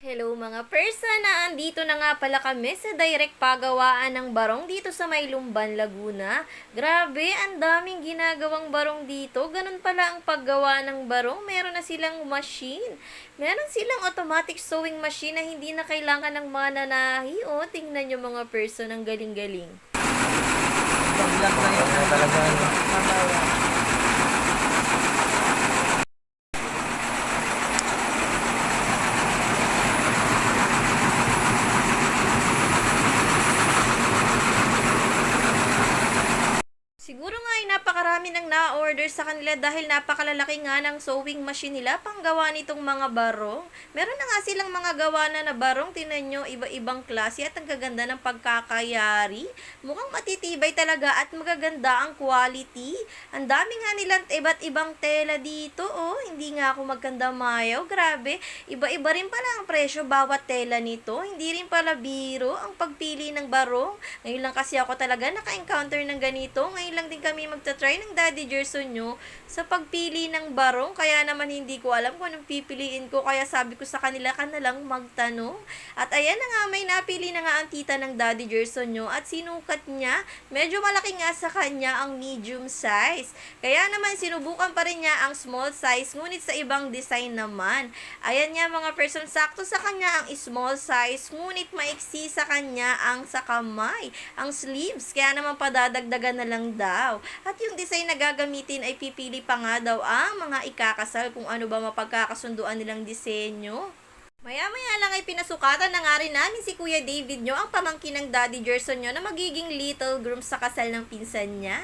Hello mga person, andito na nga pala kami sa direct pagawaan ng barong dito sa May Lumban, Laguna. Grabe, ang daming ginagawang barong dito. Ganun pala ang paggawa ng barong. Meron na silang machine. Meron silang automatic sewing machine na hindi na kailangan ng mananahi. O, tingnan nyo mga person, ang galing-galing. Paglag na yun. Talaga yun. Siguro nga ay napakarami ng na-order sa kanila dahil napakalalaki nga ng sewing machine nila panggawa nitong mga barong. Meron na nga silang mga gawa na barong, tinan nyo, iba-ibang klase at ang gaganda ng pagkakayari. Mukhang matitibay talaga at magaganda ang quality. Ang dami nga nilang iba't ibang tela dito, oh. Hindi nga ako magkanda mayaw, grabe. Iba-iba rin pala ang presyo bawat tela nito. Hindi rin pala biro ang pagpili ng barong. Ngayon lang kasi ako talaga naka-encounter ng ganito. Ngayon lang din kami magta-try ng Daddy Gerson nyo sa pagpili ng barong. Kaya naman hindi ko alam kung anong pipiliin ko. Kaya sabi ko sa kanila ka na lang magtanong. At ayan na nga, may napili na nga ang tita ng Daddy Gerson nyo. At sinukat niya, medyo malaki nga sa kanya ang medium size. Kaya naman sinubukan pa rin niya ang small size, ngunit sa ibang design naman. Ayan nga mga person, sakto sa kanya ang small size, ngunit maiksi sa kanya ang sa kamay, ang sleeves. Kaya naman padadagdagan na lang daw. At yung design na gagamitin ay pipili pa nga daw ang mga ikakasal kung ano ba mapagkakasunduan nilang disenyo. Maya-maya lang ay pinasukatan na nga rin namin si Kuya David nyo, ang pamangkin ng Daddy Gerson nyo, na magiging little groom sa kasal ng pinsan niya.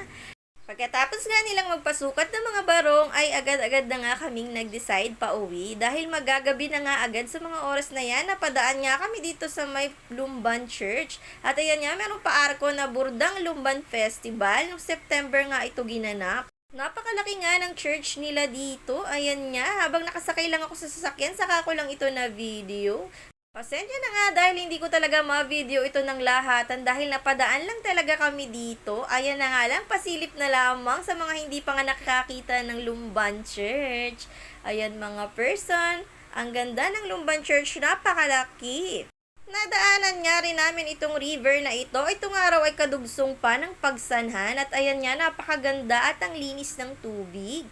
Pagkatapos nga nilang magpasukat ng mga barong ay agad-agad na nga kaming nag-decide pa uwi dahil magagabi na nga agad sa mga oras na yan. Napadaan nga kami dito sa May Lumban Church. At ayan nga, meron pa arko na Burdang Lumban Festival. Noong September nga ito ginanap. Napakalaki nga ng church nila dito. Ayan nga, habang nakasakay lang ako sa sasakyan, saka ko lang ito na video. Pasensya na nga dahil hindi ko talaga ma-video ito ng lahatan dahil napadaan lang talaga kami dito. Ayan na nga lang, pasilip na lamang sa mga hindi pa nga nakakita ng Lumban Church. Ayan mga person, ang ganda ng Lumban Church, napakalaki. Nadaanan nga rin namin itong river na ito. Itong araw ay kadugsong pa ng pagsanhan at ayan nga, napakaganda at ang linis ng tubig.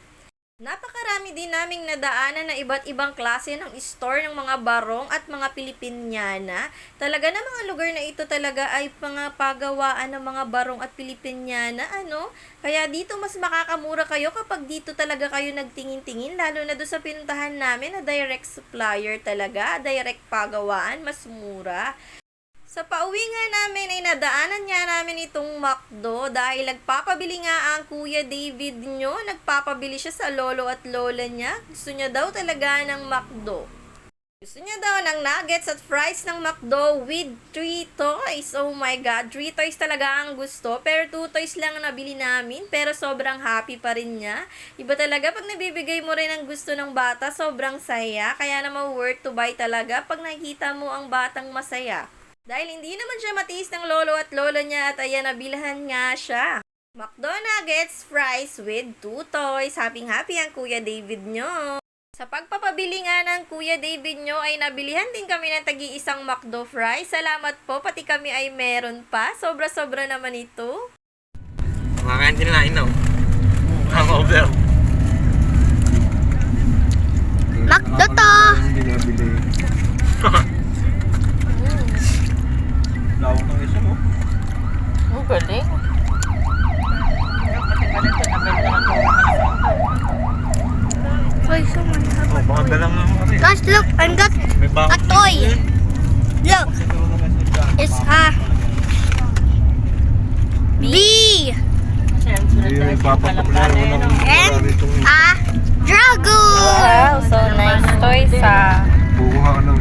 Napakarami din naming nadaanan na iba't ibang klase ng store ng mga barong at mga Pilipinyana. Talaga na mga lugar na ito talaga ay mga pagawaan ng mga barong at Pilipinyana, ano? Kaya dito mas makakamura kayo kapag dito talaga kayo nagtingin-tingin, lalo na doon sa pinuntahan namin na direct supplier talaga, direct pagawaan, mas mura. Sa pauwi nga namin ay nadaanan nga namin itong McDo dahil nagpapabili nga ang Kuya David nyo. Nagpapabili siya sa lolo at lola niya. Gusto niya daw talaga ng McDo. Gusto niya daw ng nuggets at fries ng McDo with 3 toys. Oh my God, 3 toys talaga ang gusto. Pero 2 toys lang ang nabili namin. Pero sobrang happy pa rin niya. Iba talaga pag nabibigay mo rin ang gusto ng bata, sobrang saya. Kaya naman worth to buy talaga pag nakikita mo ang batang masaya. Dahil hindi naman siya matiis ng lolo at lola niya at ayan, nabilhan nga siya. McDo nuggets, fries with 2 toys. Happy-happy ang Kuya David nyo. Sa pagpapabili nga ng Kuya David nyo ay nabilihan din kami ng tagi-isang McDo fries. Salamat po, pati kami ay meron pa. Sobra-sobra naman ito. Makakain din na inaw. Ang over. McDo to! Lawak ng isa mo. Ang galing. Why so many? Oh, baka dalang na mo rin. Guys, look, I got May bawang. a toy. Look, it's a bee Hindi yung ipapapakularo ng and a dragon. Wow, so nice toys ah. Bukuha ka ng